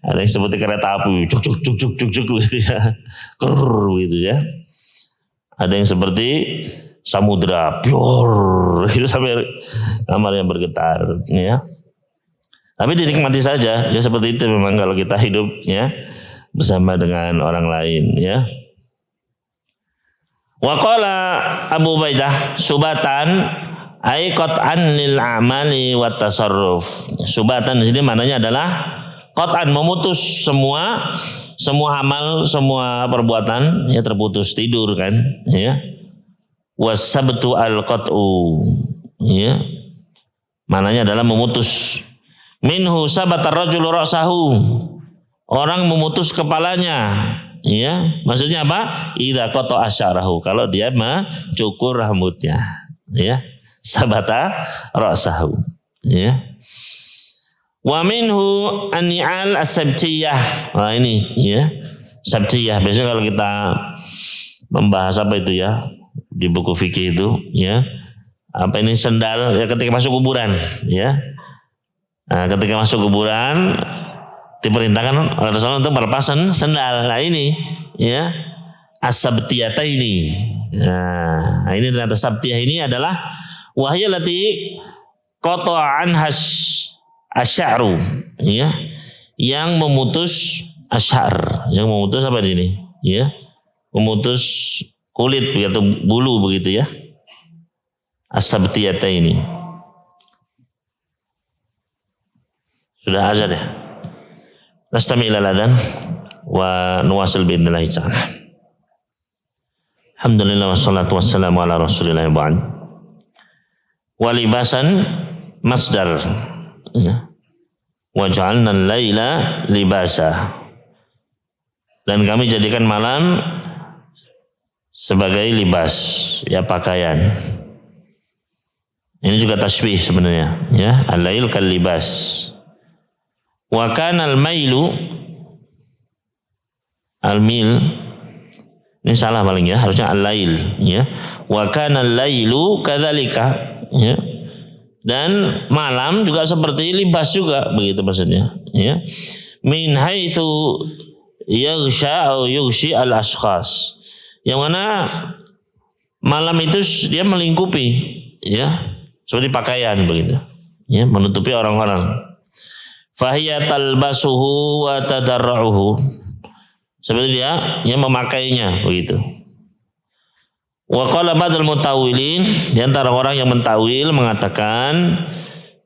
Ada yang seperti kereta api, cuk gitu, ya. Krrr gitu, ya. Ada yang seperti samudra, pior, itu sampai kamar yang bergetar, ya. Tapi dinikmati saja, ya, seperti itu memang kalau kita hidup, ya, bersama dengan orang lain, ya. Wa qala Abu Ubaidah subatan ay qat'an lil a'mali wat tasarruf. Subatan di sini maknanya adalah qat'an, memutus semua amal, semua perbuatan, ya, terputus, tidur kan, ya. Wasabtu al-qat'u, ya, maknanya adalah memutus. Minhu sabatar rajulu ra'sahu, orang memutus kepalanya, ya. Maksudnya apa? Idza qata'a sya'rahu, kalau dia mencukur rambutnya, ya. Sabata ra'sahu, ya. Wa minhu an-ni'al as-sabtiyah. Nah ini, ya, sabtiyah. Biasanya kalau kita membahas apa itu, ya, di buku fikih itu, ya, apa ini, sendal, ya, ketika masuk kuburan, ya. Nah, ketika masuk kuburan diperintahkan oleh Rasulullah untuk melepas sendal. Nah ini, ya, as-sabtiyata ini. Nah ini ternyata sabtiyah ini adalah wahyalati qata'an asy'aru, ya, yang memutus asy'ar, yang memutus apa ini, ya, memutus kulit atau bulu begitu, ya. As-sabtiyata ini. Sudah azan ya? Nastami ila adzan wa nuwasil biidznillah ta'ala. Alhamdulillah wassalatu wassalamu ala Rasulillah ba'd. Wa libasan masdar. Ya. Wa ja'alna al-laila libasa. Dan kami jadikan malam sebagai libas, ya pakaian. Ini juga tasbih sebenarnya, ya. Al-lail kal libas. Wa kana al-mailu al-mil, ini salah paling ya, harusnya al-lail, ya. Wa kana al-lailu kadzalika, ya. Dan malam juga seperti libas juga, begitu maksudnya, ya. Min haitsu yaghsha atau yughshi al-ashkhas. Yang mana malam itu dia melingkupi, ya, seperti pakaian begitu, ya, menutupi orang-orang. Fahiya talbasuhu wa tadarruhu, seperti dia yang memakainya begitu. Wa qala ba'dul mutawilin, di antara orang yang mentawil mengatakan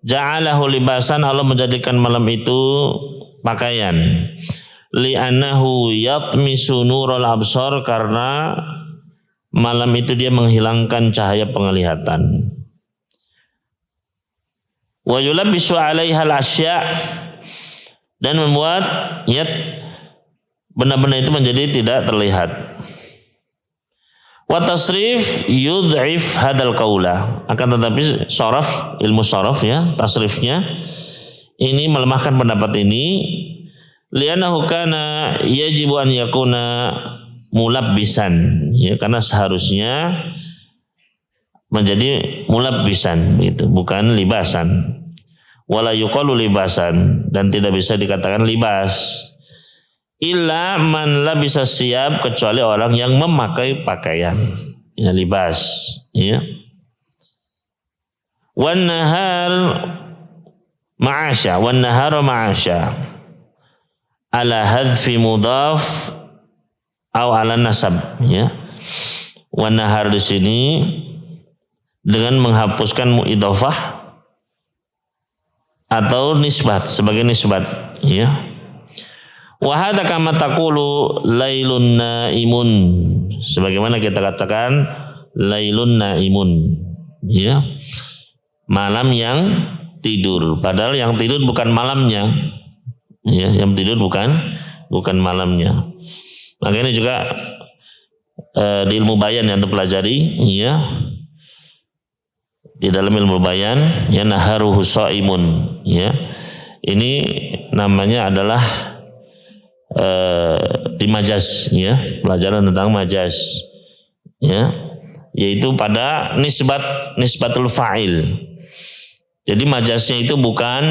ja'alahu libasan, Allah menjadikan malam itu pakaian. Li'annahu yatmisu nurul absar, karena malam itu dia menghilangkan cahaya penglihatan. Wa yulabbisu 'alaiha al-asya', dan membuat ya benda-benda itu menjadi tidak terlihat. Wa tasrif yud'if hadal qaula, akan tetapi saraf, ilmu saraf ya, tasrifnya ini melemahkan pendapat ini. Li'annahu kana yajibu an yakuna mulabbisan, ya, karena seharusnya menjadi mulabbisan gitu, bukan libasan. Wala yuqalu libasan, dan tidak bisa dikatakan libas illa man labisa siyab, kecuali orang yang memakai pakaian, ya, libas, ya. Wan nahar ma'asya, wan nahar ma'asya ala hadfi mudhaf atau ala nasab, ya. Wan nahar di sini dengan menghapuskan idhofah atau nisbat, sebagai nisbat, ya. Wa hadza kama taqulu lailun naimun, sebagaimana kita katakan lailun naimun, ya, malam yang tidur, padahal yang tidur bukan malamnya, ya, yang tidur bukan malamnya. Makanya juga di ilmu bayan yang terpelajari, ya, di dalam ilmu bayan, ya, naharuhu shaimun, ya, ini namanya adalah di majaz, ya, pelajaran tentang majaz, ya, yaitu pada nisbatul fa'il. Jadi majaznya itu bukan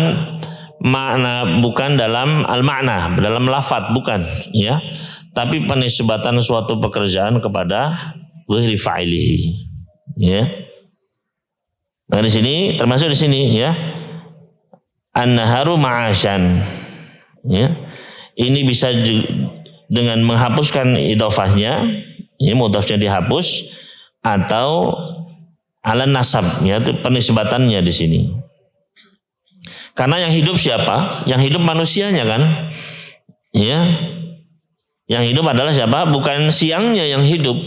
makna, bukan dalam al-makna, dalam lafaz, bukan, ya, tapi penisbatan suatu pekerjaan kepada ghairi fa'ilihi, ya. Nah, di sini termasuk di sini, ya, an-naharu ma'asyan, ya. Ini bisa dengan menghapuskan idhofahnya, ya, mudhafnya dihapus, atau ala nasab, ya, itu penisbatannya di sini. Karena yang hidup siapa? Yang hidup manusianya kan, ya. Yang hidup adalah siapa? Bukan siangnya yang hidup,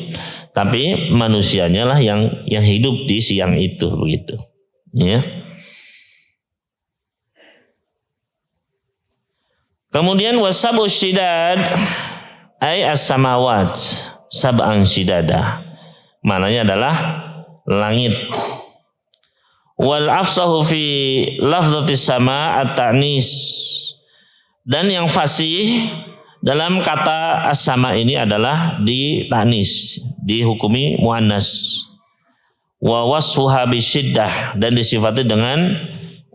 tapi manusianya lah yang hidup di siang itu, begitu, ya. Kemudian wasabu syidad ay as-samawat sab'an syidada, maknanya adalah langit. Wal afsahu fi lafdhatis sama at-ta'nis, dan yang fasih dalam kata as-sama ini adalah di ta'nis, dihukumi muannas. Wa wasfuha bisyiddah, dan disifati dengan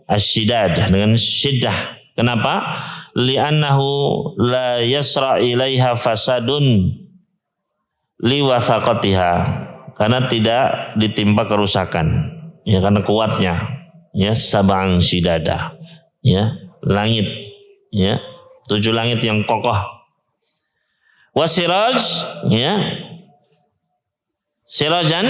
asyidad, dengan syiddah. Kenapa? Li'annahu la yasra ilaiha fasadun liwathaqatiha, karena tidak ditimpa kerusakan, ya, karena kuatnya, ya, sab'an syidada, ya, langit, ya, 7 langit yang kokoh. Wasiraj, ya, sirajan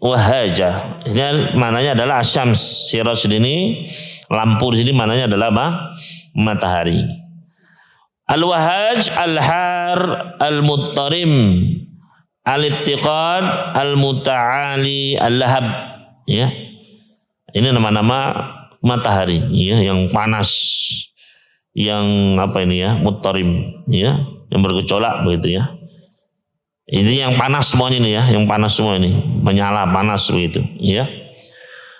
wahaja. Ini maknanya adalah asyams. Siraj ini lampu di sini maknanya adalah apa? Matahari. Al-wahaj, al-har, al-muttarim, al-ittiqad, al-muta'ali, al-lahab. Ya. Ini nama-nama matahari, ya, yang panas, yang apa ini ya, muttarim, ya, yang bergejolak begitu ya. Ini yang panas semuanya ini ya, yang panas semua ini, menyala panas begitu, ya.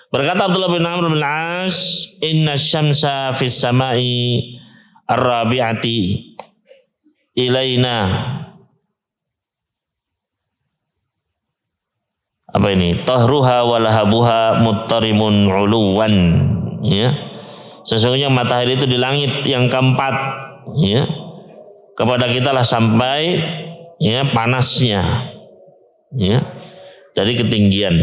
Berkata Abdullah bin Amr bin As, "Inna syamsa fis samai ar-rabi'ati ilaina." Apa ini? Tahruha wa lahabuha muttarimun uluwan, ya. Sesungguhnya matahari itu di langit yang keempat, ya. Kepada kita lah sampai ya panasnya, ya, dari ketinggian.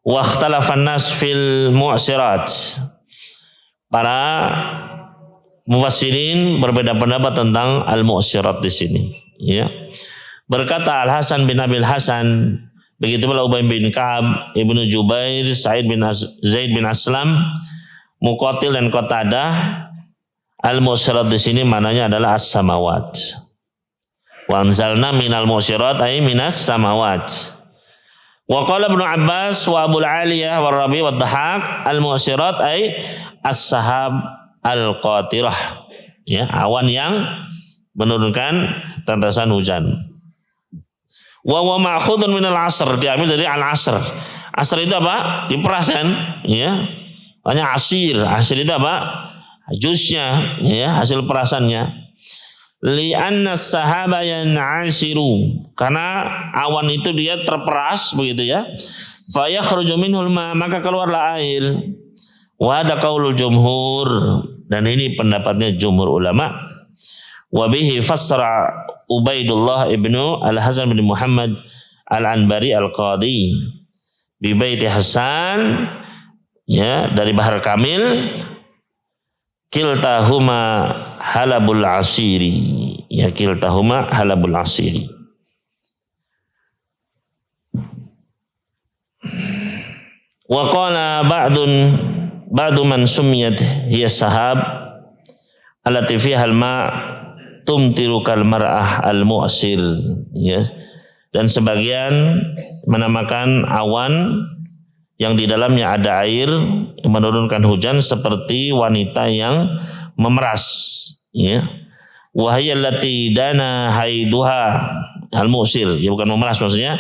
Wa ikhtalafan nas fil mu'sirat. Para mufassirin berbeda pendapat tentang al-mu'sirat di sini, ya. Berkata Al-Hasan bin Abil Hasan, begitu pula Ubay bin Ka'ab, Ibnu Jubair, Sa'id bin Zaid bin Aslam, Muqatil dan Qatadah, al-mu'sirat di sini maknanya adalah as-samawat. Wa anzalna minal mu'sirat ay minas samawat. Wa qala Ibnu Abbas wa Abu Aliyah wa Rabi wa Dhahak, al-mu'sirat ay as-sahab al-qatirah. Ya, awan yang menurunkan tetesan hujan. Wa ma'khudun minal asr, diambil dari al-asr. Asr itu apa? Diperas kan, ya. Hanya asir. Asir itu apa? Jusnya, ya, hasil perasannya. Li'anna sahaba yan'asiru, karena awan itu dia terperas begitu ya. Fa yakhruju minhul ma, maka keluarlah air. Wa hada qaulul jumhur, dan ini pendapatnya jumhur ulama. Wa bihi fassara Ubaidullah ibnu Al-Hasan bin Muhammad Al-Anbari Al-Qadi bi baiti Hasan, ya, dari Bahar Kamil, kiltahuma halabul asiri, ya, kiltahuma halabul asiri. Wa qala ba'du man sumiyat hiya sahab allati fiha al-ma tumtiru kal mar'ah al-mu'sir, ya. Dan sebagian menamakan awan yang di dalamnya ada air yang menurunkan hujan seperti wanita yang memeras, ya. Wahiyallati dana haiduha al-mu'sir, ya, bukan memeras, maksudnya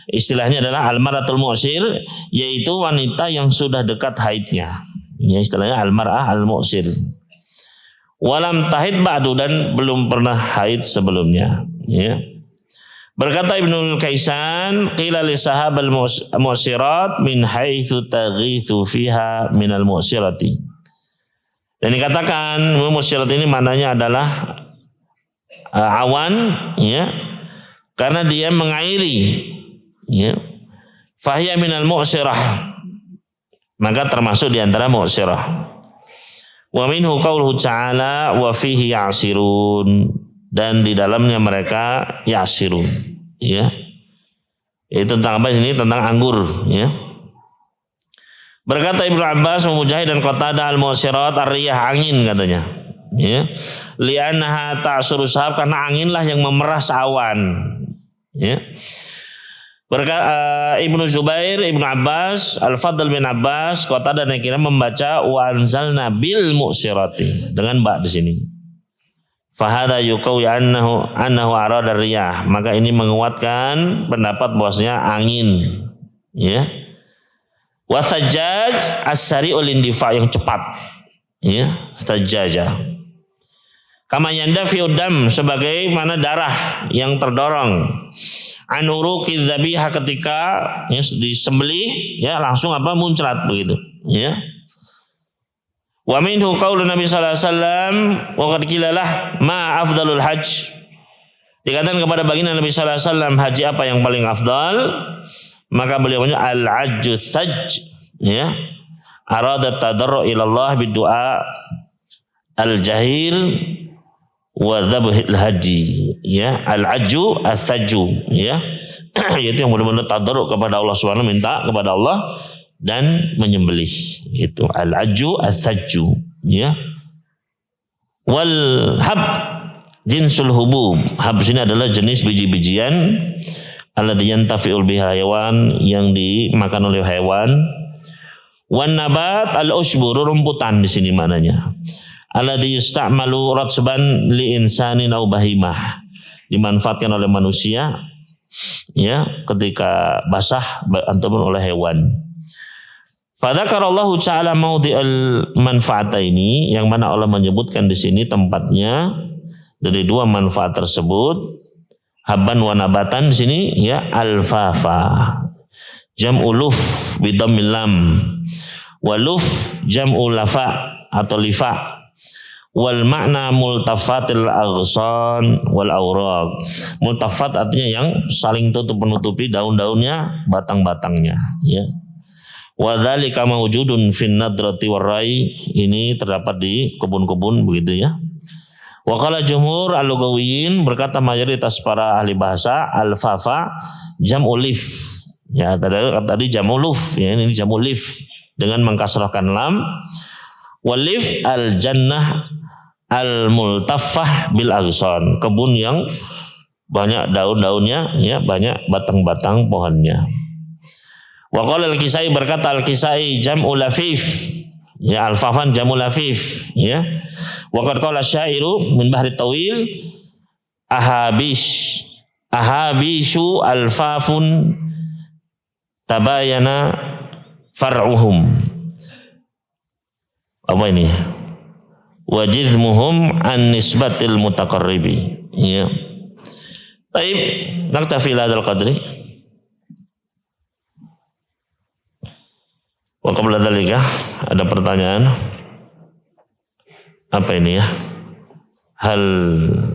istilahnya adalah al-maratul mu'sir, yaitu wanita yang sudah dekat haidnya, ya, istilahnya al-mar'ah al-mu'sir. Walam tahid ba'du, dan belum pernah haid sebelumnya, ya. Berkata Ibnul Kaisan, qila li sahabal mu'sirat min haitsu taghitsu fiha minal mu'sirati. Dan dikatakan mu'sirat ini maknanya adalah awan, ya, karena dia mengairi, ya. Fahiya minal mu'sirah, maka termasuk di antara mu'sirah. Wa minhu qauluhu ta'ala wa fihi ya'sirun, dan di dalamnya mereka ya'sirun, ya. Itu tentang apa ini? Tentang anggur, ya. Berkata Ibnu Abbas, Mujahid dan Qatadah, al-mu'sirat ar-riyah, angin katanya, ya. Li'annaha ta'suru sahab, karena anginlah yang memeras awan, ya. Berkata Ibnu Zubair, Ibnu Abbas, Al-Fadl bin Abbas, Qatadah dan kira membaca wa anzalna bil mu'sirati dengan ba di sini. Fahada yuqawi annahu arada riyah, maka ini menguatkan pendapat bahwasanya angin, ya. Wa sajjaj as-sari'ul indifa, yang cepat, ya, sajjaja. Kama yandafi'ud dam, sebagai mana darah yang terdorong. Anuruki dzabihah, ketika, ya, disembelih, ya, langsung apa, muncrat begitu, ya. Wa minhu qaulun Nabi sallallahu alaihi wasallam wa qad qilalah ma afdalul hajj. Dikatakan kepada baginda Nabi sallallahu alaihi wasallam, haji apa yang paling afdal? Maka beliau menyebut al-hajju thajj, ya. Arada tadarru ila Allah bid-du'a al-jahir wa dzabhil hadi, ya. Al-ajju ats-tsajju, ya. Yaitu yang benar-benar tadarruk kepada Allah Subhanahu, minta kepada Allah dan menyembelih. Itu al-ajju ats-tsajju, ya. Wal hab jinsul hubub. Hab sini adalah jenis biji-bijian alladzi yantafi'ul biha hewan, yang dimakan oleh hewan. Wan nabat al-ushbu, rumputan di sini maknanya. Alladzi yusta'malu ratsban li insanin aw bahimah, dimanfaatkan oleh manusia, ya, ketika basah ataupun oleh hewan. Fadzakarallahu ta'ala maudhi'al manfaataini, yang mana Allah menyebutkan di sini tempatnya dari dua manfaat tersebut, habban wa nabatan di sini, ya, alfafa. Jam'u luf bidhammil lam, wa luf jam'u lafa atau lifa. Wal makna multafatil aghsan wal awraq. Multafat artinya yang saling tutup menutupi daun-daunnya, batang-batangnya, ya. Wa dzalika mawjudun fin nadrati warai, ini terdapat di kebun-kebun begitu, ya. Wa qala jumhur al-lugawiyyin, berkata mayoritas para ahli bahasa, al-fafa jam'u lif, ya. Tadi jam'u luf, ya, ini jam'u lif dengan mengkasrahkan lam. Walif al-jannah al-multaffah bil aghsan, kebun yang banyak daun-daunnya, ya, banyak batang-batang pohonnya. Wa qala al-Kisai, berkata al-Kisai jam'u lafif, ya, al-fafan jam'u lafif, ya. Wa qad qala syairu min bahri tawil ahabishu alfafun tabayana far'uhum. Apa ini? Wajidmuhum an nisbatil mutaqarribi, ya. Baik, naktafi hadzal qadri. Wa qabla dzalika, ada pertanyaan? Apa ini, ya? Hal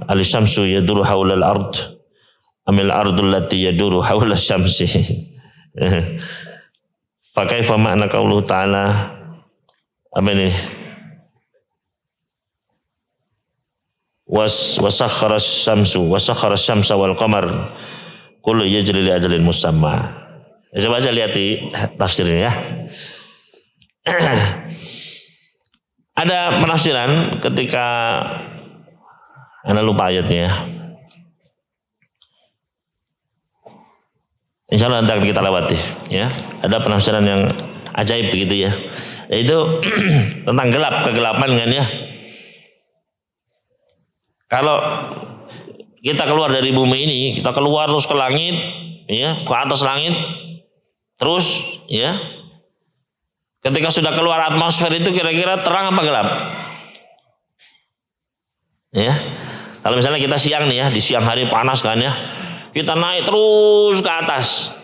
al-syamsu yaduru haula al-ard amil ardu allati yaduru haula syamsi? Fa kaifa ma'na qauluhu ta'ala, apa ini? Wasakhara syamsa wal qamar kullu yajri li ajalin musamma. Coba aja lihat di tafsirnya, ya. Ada penafsiran ketika Anda lupa ayatnya. Insya Allah nanti akan kita lewati, ya. Ada penafsiran yang ajaib begitu, ya. Itu tentang gelap, kegelapan kan, ya. Kalau kita keluar dari bumi ini, kita keluar terus ke langit, ya, ke atas langit, terus, ya. Ketika sudah keluar atmosfer itu kira-kira terang apa gelap? Ya. Kalau misalnya kita siang nih, ya, di siang hari panas kan, ya. Kita naik terus ke atas.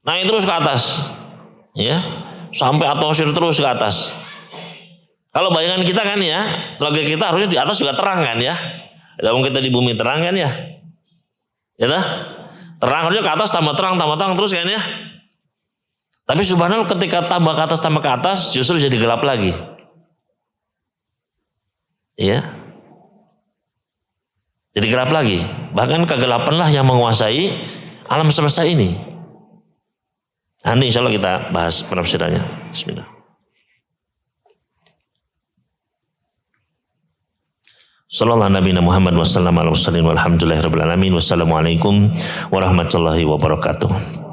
Naik terus ke atas. Ya. Sampai atmosfer terus ke atas. Kalau bayangan kita kan, ya, logika kita harusnya di atas juga terang kan, ya. Kalau kita di bumi terang kan, ya. Ya dah? Terang harusnya ke atas tambah terang terus kan, ya. Tapi subhanallah ketika tambah ke atas justru jadi gelap lagi. Ya. Jadi gelap lagi. Bahkan kegelapanlah yang menguasai alam semesta ini. Nanti insya Allah kita bahas penafsirannya. Bismillah. Sallallahu Nabi Muhammad wasallam ala wassalim walhamdulillahirabbil alamin. Wassalamualaikum warahmatullahi wabarakatuh.